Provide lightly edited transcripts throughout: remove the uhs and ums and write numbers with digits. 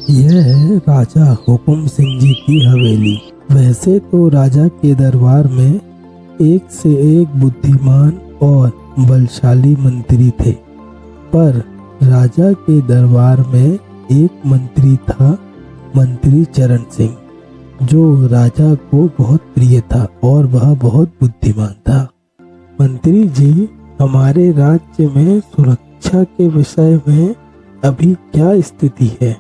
यह है राजा हुकुम सिंह जी की हवेली। वैसे तो राजा के दरबार में एक से एक बुद्धिमान और बलशाली मंत्री थे, पर राजा के दरबार में एक मंत्री था, मंत्री चरण सिंह, जो राजा को बहुत प्रिय था और वह बहुत बुद्धिमान था। मंत्री जी, हमारे राज्य में सुरक्षा के विषय में अभी क्या स्थिति है?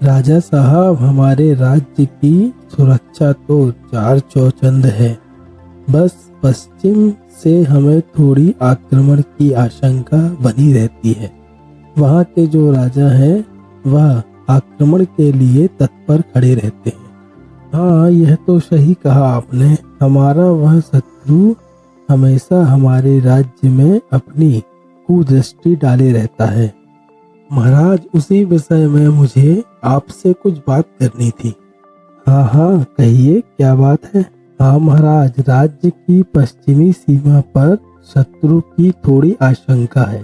राजा साहब, हमारे राज्य की सुरक्षा तो चार चौचंद है। बस पश्चिम से हमें थोड़ी आक्रमण की आशंका बनी रहती है। वहाँ के जो राजा हैं वह आक्रमण के लिए तत्पर खड़े रहते हैं। हाँ, यह तो सही कहा आपने। हमारा वह शत्रु हमेशा हमारे राज्य में अपनी कुदृष्टि डाले रहता है। महाराज, उसी विषय में मुझे आपसे कुछ बात करनी थी। हाँ, कहिए, क्या बात है? हाँ महाराज, राज्य की पश्चिमी सीमा पर शत्रु की थोड़ी आशंका है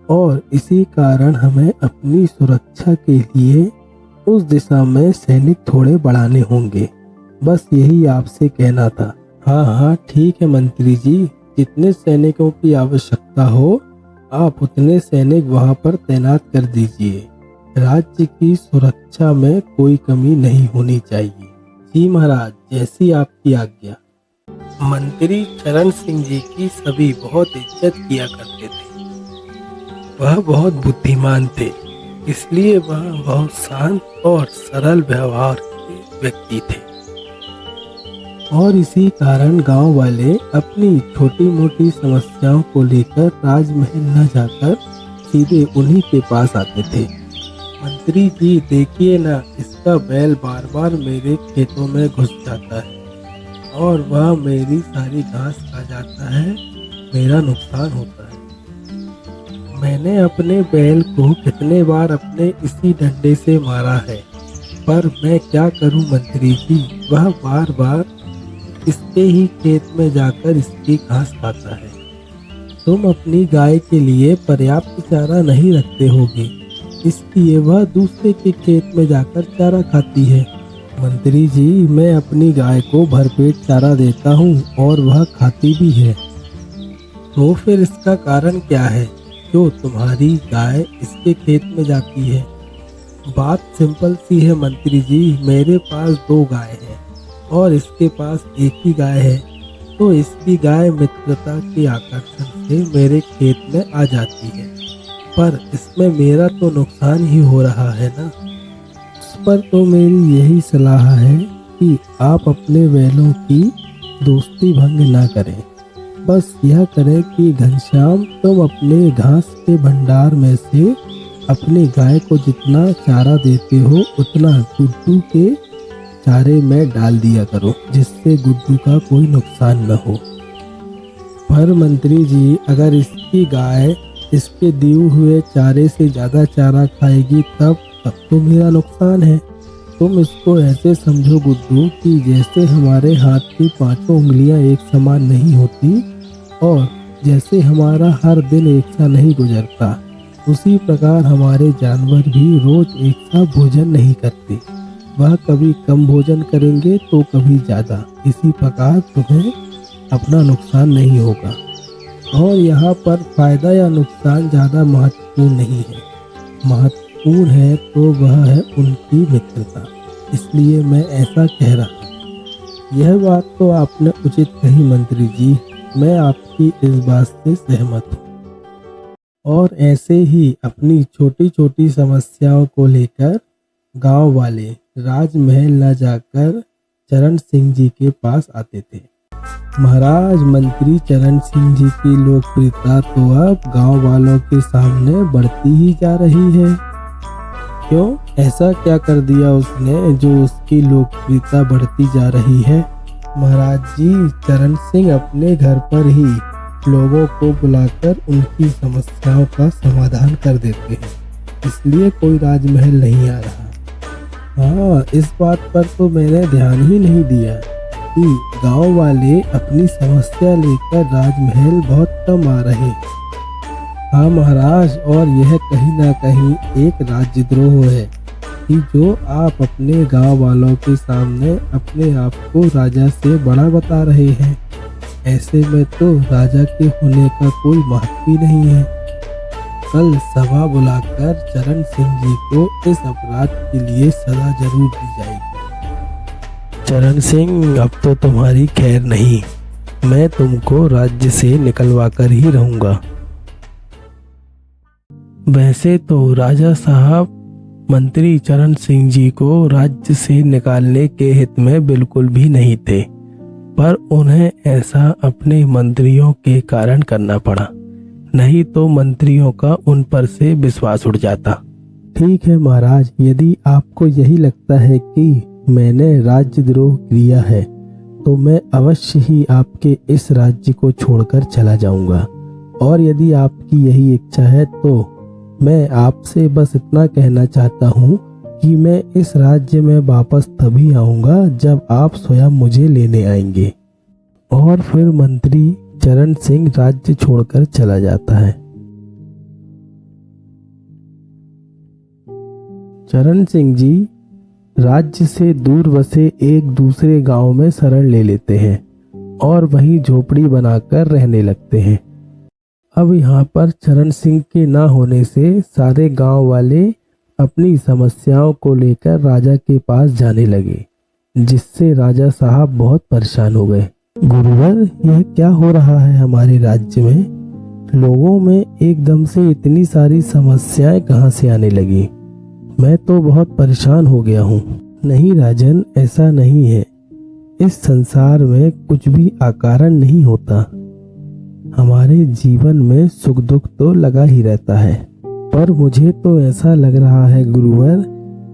और इसी कारण हमें अपनी सुरक्षा के लिए उस दिशा में सैनिक थोड़े बढ़ाने होंगे। बस यही आपसे कहना था। हाँ, ठीक है मंत्री जी, जितने सैनिकों की आवश्यकता हो आप उतने सैनिक वहां पर तैनात कर दीजिए। राज्य की सुरक्षा में कोई कमी नहीं होनी चाहिए। जी महाराज, जैसी आपकी आज्ञा। मंत्री चरण सिंह जी की सभी बहुत इज्जत किया करते थे। वह बहुत बुद्धिमान थे, इसलिए वह बहुत शांत और सरल व्यवहार के व्यक्ति थे और इसी कारण गांव वाले अपनी छोटी मोटी समस्याओं को लेकर राजमहल न जाकर सीधे उन्हीं के पास आते थे। मंत्री जी, देखिए ना, इसका बैल बार बार मेरे खेतों में घुस जाता है और वह मेरी सारी घास खा जाता है, मेरा नुकसान होता है। मैंने अपने बैल को कितने बार अपने इसी डंडे से मारा है, पर मैं क्या करूं मंत्री जी, वह बार बार इसके ही खेत में जाकर इसकी घास खाता है। तुम अपनी गाय के लिए पर्याप्त चारा नहीं रखते होगे, इसलिए वह दूसरे के खेत में जाकर चारा खाती है। मंत्री जी, मैं अपनी गाय को भरपेट चारा देता हूँ और वह खाती भी है। तो फिर इसका कारण क्या है जो तुम्हारी गाय इसके खेत में जाती है? बात सिंपल सी है मंत्री जी, मेरे पास 2 गाय हैं और इसके पास एक ही गाय है, तो इसकी गाय मित्रता के आकर्षण से मेरे खेत में आ जाती है, पर इसमें मेरा तो नुकसान ही हो रहा है ना। इस पर तो मेरी यही सलाह है कि आप अपने बैलों की दोस्ती भंग ना करें। बस यह करें कि घनश्याम, तुम अपने घास के भंडार में से अपनी गाय को जितना चारा देते हो उतना गुड्डू के चारे में डाल दिया करो, जिससे गुड्डू का कोई नुकसान न हो। पर मंत्री जी, अगर इसकी गाय इसके दिए हुए चारे से ज्यादा चारा खाएगी तब तो मेरा नुकसान है। तुम इसको ऐसे समझो गुड्डू कि जैसे हमारे हाथ की 5 उंगलियां एक समान नहीं होती और जैसे हमारा हर दिन एक सा नहीं गुजरता, उसी प्रकार हमारे जानवर भी रोज एक सा भोजन नहीं करते। वह कभी कम भोजन करेंगे तो कभी ज़्यादा। इसी प्रकार तुम्हें अपना नुकसान नहीं होगा और यहाँ पर फायदा या नुकसान ज़्यादा महत्वपूर्ण नहीं है। महत्वपूर्ण है तो वह है उनकी मित्रता, इसलिए मैं ऐसा कह रहा हूँ। यह बात तो आपने उचित कही मंत्री जी, मैं आपकी इस बात से सहमत हूँ। और ऐसे ही अपनी छोटी छोटी समस्याओं को लेकर गांव वाले राजमहल न जाकर चरण सिंह जी के पास आते थे। महाराज, मंत्री चरण सिंह जी की लोकप्रियता तो अब गांव वालों के सामने बढ़ती ही जा रही है। क्यों, ऐसा क्या कर दिया उसने जो उसकी लोकप्रियता बढ़ती जा रही है? महाराज जी, चरण सिंह अपने घर पर ही लोगों को बुलाकर उनकी समस्याओं का समाधान कर देते हैं, इसलिए कोई राजमहल नहीं आ रहा। हाँ, इस बात पर तो मैंने ध्यान ही नहीं दिया कि गांव वाले अपनी समस्या लेकर राजमहल बहुत कम आ रहे। हाँ महाराज, और यह कहीं ना कहीं एक राज्यद्रोह है। कि जो आप अपने गांव वालों के सामने अपने आप को राजा से बड़ा बता रहे हैं। ऐसे में तो राजा के होने का कोई महत्व ही नहीं है। कल सभा बुलाकर चरण सिंह जी को इस अपराध के लिए सजा जरूर दी जाएगी। चरण सिंह, अब तो तुम्हारी खैर नहीं, मैं तुमको राज्य से निकलवा कर ही रहूंगा। वैसे तो राजा साहब मंत्री चरण सिंह जी को राज्य से निकालने के हित में बिल्कुल भी नहीं थे, पर उन्हें ऐसा अपने मंत्रियों के कारण करना पड़ा, नहीं तो मंत्रियों का उन पर से विश्वास उठ जाता। ठीक है महाराज, यदि आपको यही लगता है कि मैंने राज्यद्रोह किया है तो मैं अवश्य ही आपके इस राज्य को छोड़कर चला जाऊंगा, और यदि आपकी यही इच्छा है तो मैं आपसे बस इतना कहना चाहता हूँ कि मैं इस राज्य में वापस तभी आऊंगा जब आप स्वयं मुझे लेने आएंगे। और फिर मंत्री चरण सिंह राज्य छोड़कर चला जाता है। चरण सिंह जी राज्य से दूर बसे एक दूसरे गांव में शरण ले लेते हैं और वहीं झोपड़ी बनाकर रहने लगते हैं। अब यहाँ पर चरण सिंह के ना होने से सारे गांव वाले अपनी समस्याओं को लेकर राजा के पास जाने लगे, जिससे राजा साहब बहुत परेशान हो गए। गुरुवर, यह क्या हो रहा है हमारे राज्य में? लोगों में एकदम से इतनी सारी समस्याएं कहाँ से आने लगी? मैं तो बहुत परेशान हो गया हूँ। नहीं राजन, ऐसा नहीं है। इस संसार में कुछ भी अकारण नहीं होता। हमारे जीवन में सुख दुख तो लगा ही रहता है, पर मुझे तो ऐसा लग रहा है गुरुवर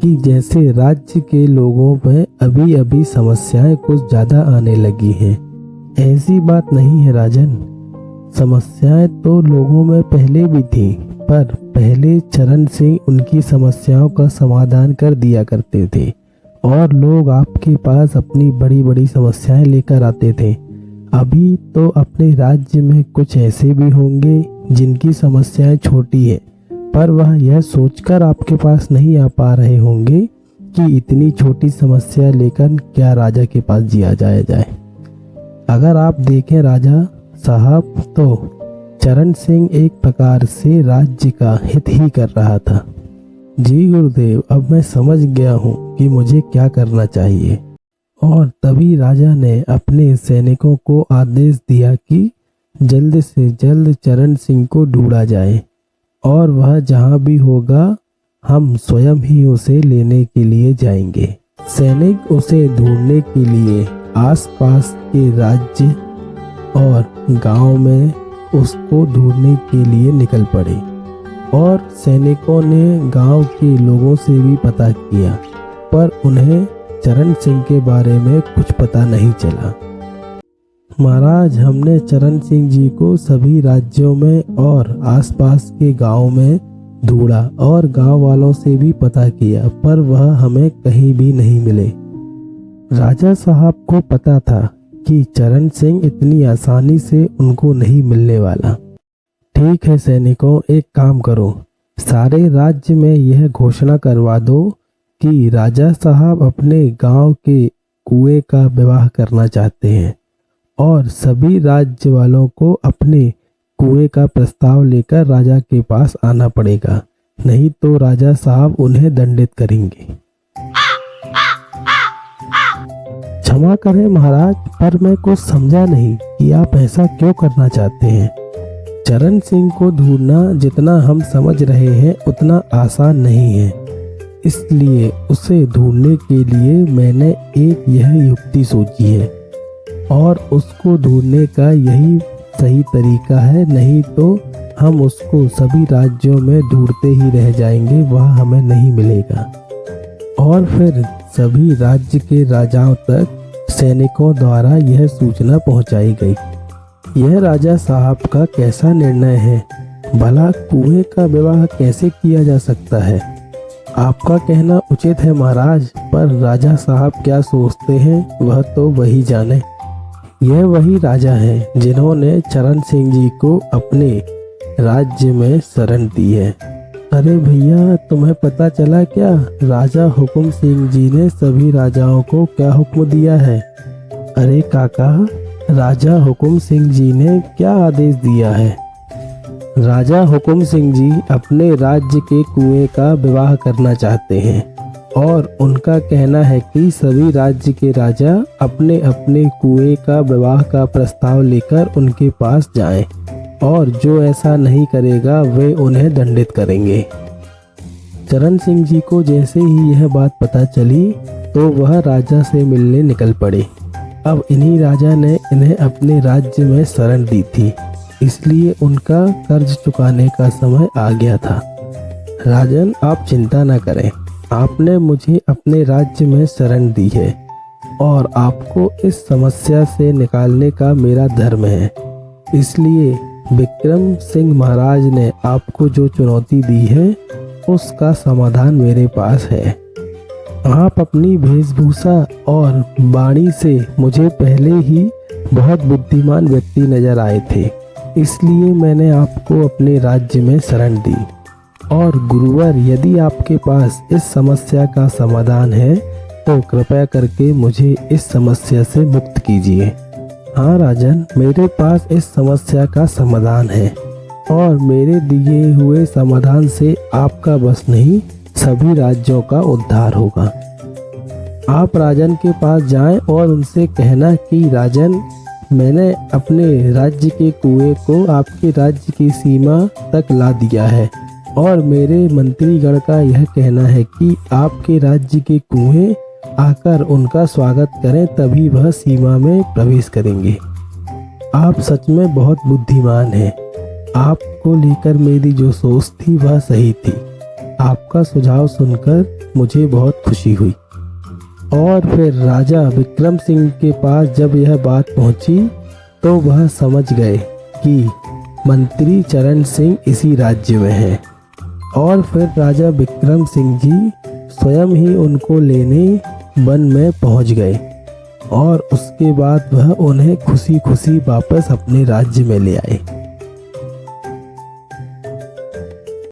कि जैसे राज्य के लोगों में अभी अभी समस्याएं कुछ ज्यादा आने लगी हैं। ऐसी बात नहीं है राजन, समस्याएं तो लोगों में पहले भी थी, पर पहले चरण सिंह उनकी समस्याओं का समाधान कर दिया करते थे और लोग आपके पास अपनी बड़ी बड़ी समस्याएं लेकर आते थे। अभी तो अपने राज्य में कुछ ऐसे भी होंगे जिनकी समस्याएं छोटी है, पर वह यह सोचकर आपके पास नहीं आ पा रहे होंगे कि इतनी छोटी समस्या लेकर क्या राजा के पास जिया जाए। अगर आप देखें राजा साहब, तो चरण सिंह एक प्रकार से राज्य का हित ही कर रहा था। जी गुरुदेव, अब मैं समझ गया हूँ कि मुझे क्या करना चाहिए। और तभी राजा ने अपने सैनिकों को आदेश दिया कि जल्द से जल्द चरण सिंह को ढूंढा जाए, और वह जहाँ भी होगा हम स्वयं ही उसे लेने के लिए जाएंगे। सैनिक उसे ढूंढने के लिए आसपास के राज्य और गांव में उसको ढूंढने के लिए निकल पड़े, और सैनिकों ने गांव के लोगों से भी पता किया, पर उन्हें चरण सिंह के बारे में कुछ पता नहीं चला। महाराज, हमने चरण सिंह जी को सभी राज्यों में और आसपास के गांव में ढूंढा और गांव वालों से भी पता किया, पर वह हमें कहीं भी नहीं मिले। राजा साहब को पता था कि चरण सिंह इतनी आसानी से उनको नहीं मिलने वाला। ठीक है सैनिकों, एक काम करो, सारे राज्य में यह घोषणा करवा दो कि राजा साहब अपने गांव के कुएं का विवाह करना चाहते हैं, और सभी राज्य वालों को अपने कुएं का प्रस्ताव लेकर राजा के पास आना पड़ेगा, नहीं तो राजा साहब उन्हें दंडित करेंगे। क्षमा करें महाराज, पर मैं कुछ समझा नहीं कि आप ऐसा क्यों करना चाहते हैं। चरण सिंह को ढूंढना जितना हम समझ रहे हैं उतना आसान नहीं है, इसलिए उसे ढूंढने के लिए मैंने एक यह युक्ति सोची है, और उसको ढूंढने का यही सही तरीका है, नहीं तो हम उसको सभी राज्यों में ढूंढते ही रह जाएंगे, वह हमें नहीं मिलेगा। और फिर सभी राज्य के राजाओं तक सैनिकों द्वारा यह सूचना पहुंचाई गई। यह राजा साहब का कैसा निर्णय है? भला कुएं का विवाह कैसे किया जा सकता है? आपका कहना उचित है महाराज, पर राजा साहब क्या सोचते हैं वह तो वही जाने। यह वही राजा हैं जिन्होंने चरण सिंह जी को अपने राज्य में शरण दी है। अरे भैया, तुम्हें पता चला क्या? राजा हुकुम सिंह जी ने सभी राजाओं को क्या हुक्म दिया है? अरे काका, राजा हुकुम सिंह जी ने क्या आदेश दिया है? राजा हुकुम सिंह जी अपने राज्य के कुएं का विवाह करना चाहते हैं और उनका कहना है कि सभी राज्य के राजा अपने अपने कुएं का विवाह का प्रस्ताव लेकर उनके पास जाएं और जो ऐसा नहीं करेगा वे उन्हें दंडित करेंगे। चरण सिंह जी को जैसे ही यह बात पता चली तो वह राजा से मिलने निकल पड़े। अब इन्हीं राजा ने इन्हें अपने राज्य में शरण दी थी, इसलिए उनका कर्ज चुकाने का समय आ गया था। राजन, आप चिंता न करें, आपने मुझे अपने राज्य में शरण दी है और आपको इस समस्या से निकालने का मेरा धर्म है। इसलिए विक्रम सिंह महाराज ने आपको जो चुनौती दी है उसका समाधान मेरे पास है। आप अपनी वेशभूषा और वाणी से मुझे पहले ही बहुत बुद्धिमान व्यक्ति नजर आए थे, इसलिए मैंने आपको अपने राज्य में शरण दी। और गुरुवर, यदि आपके पास इस समस्या का समाधान है तो कृपया करके मुझे इस समस्या से मुक्त कीजिए। हाँ राजन, मेरे पास इस समस्या का समाधान है और मेरे दिए हुए समाधान से आपका बस नहीं, सभी राज्यों का उद्धार होगा। आप राजन के पास जाएं और उनसे कहना कि राजन, मैंने अपने राज्य के कुएं को आपके राज्य की सीमा तक ला दिया है और मेरे मंत्रीगण का यह कहना है कि आपके राज्य के कुएं आकर उनका स्वागत करें, तभी वह सीमा में प्रवेश करेंगे। आप सच में बहुत बुद्धिमान हैं। आपको लेकर मेरी जो सोच थी वह सही थी। आपका सुझाव सुनकर मुझे बहुत खुशी हुई। और फिर राजा विक्रम सिंह के पास जब यह बात पहुंची तो वह समझ गए कि मंत्री चरण सिंह इसी राज्य में हैं। और फिर राजा विक्रम सिंह जी स्वयं ही उनको लेने वन में पहुंच गए और उसके बाद वह उन्हें खुशी खुशी वापस अपने राज्य में ले आए।